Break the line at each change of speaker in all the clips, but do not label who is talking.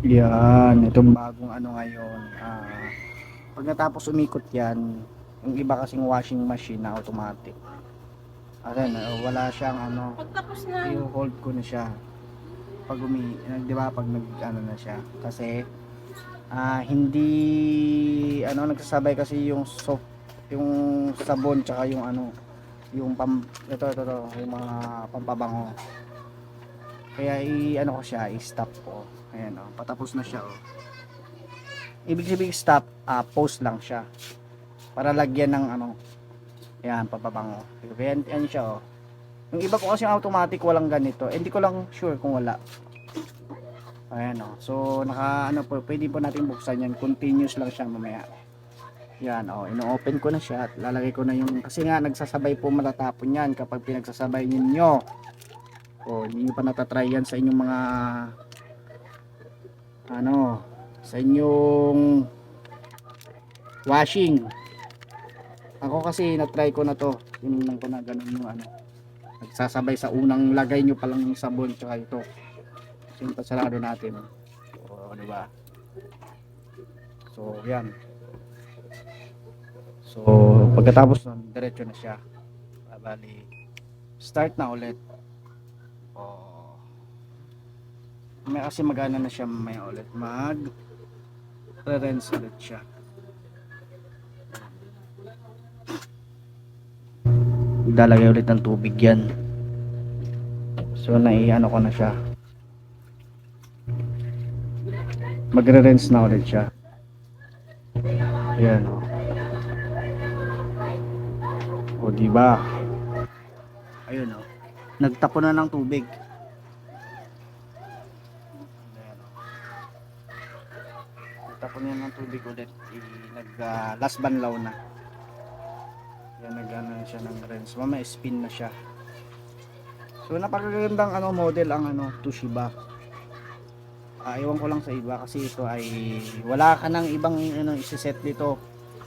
Yan, itong bagong ano ngayon. Pag natapos umikot yan, yung iba kasing washing machine na automatic. Ayan, wala siyang ano,
Pagtapos na.
i-hold ko na siya. Pag di ba, pag nag ano na siya. Kasi, hindi, ano, nagsasabay kasi yung soap, yung sabon, tsaka yung ano, yung ito, yung mga pampabango. Kaya ano ko siya, i-stop ko. Ayan, oh, patapos na siya, oh. Ibig sabihin stop, pause lang siya para lagyan ng ano, yan, papabango. Kaya yan siya, oh. Yung iba ko kasi yung automatic walang ganito, hindi ko lang sure kung wala. Ayan, oh. So naka ano po, pwede po natin buksan yan, continuous lang siya mamaya. Yan, oh, ino-open ko na siya at lalagay ko na yung, kasi nga nagsasabay po matatapon yan kapag pinagsasabay ninyo. O hindi nyo pa natatry yan sa inyong mga ano, sa inyong washing. Ako kasi na-try ko na to. Tinignan ko na ganun yung ano. Nagsasabay sa unang lagay nyo pa lang yung sabon tsaka ito. So yung pasarado natin. So, di ba? So, yan. So, pagkatapos nun, diretso na siya. Bali, start na ulit. Oh. May kasi magana na siya mamaya ulit. Re-rinse ulit siya. Ilalagay ulit ng tubig yan. So naiano ko na siya, magre-rinse na ulit siya. Ayan, o diba, ayun, o nagtapon na ng tubig. Ayan, o nagtapon na ng tubig ulit. Nag last banlaw na yan, nagano na siya ng rinse. Mamaya spin na siya. So napakagandang ano model ang ano Toshiba. Ewan ko lang sa iba kasi ito ay wala ka ng ibang ano i-set dito.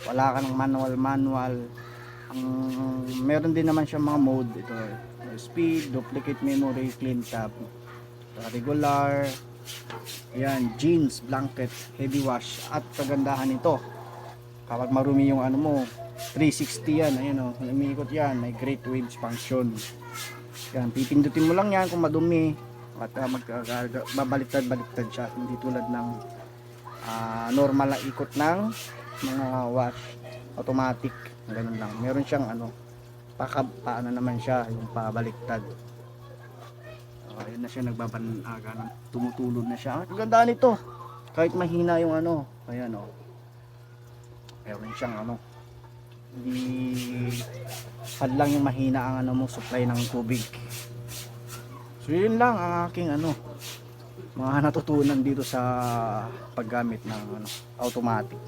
Wala ka ng manual. Ang meron din naman siya mga mode ito. Speed, duplicate memory, clean tab, regular. Yan, jeans, blanket, heavy wash. At kagandahan nito, kapag marumi yung ano mo, 360 yan. Ayun oh, umiikot yan. May great waves function. Yan, pipindutin mo lang yan kung madumi at babaliktad siya, hindi tulad ng normal na ikot ng mga wash automatic, ganun lang. Meron siyang ano, paano naman siya, yung pabaliktad. Ayun na siya, tumutulog na siya. Ang ganda nito, kahit mahina yung ano, ayan oh, meron siyang ano, hindi hadlang yung mahina ang ano mo, supply ng tubig. So yun lang ang aking ano, mga natutunan dito sa paggamit ng ano, automatic.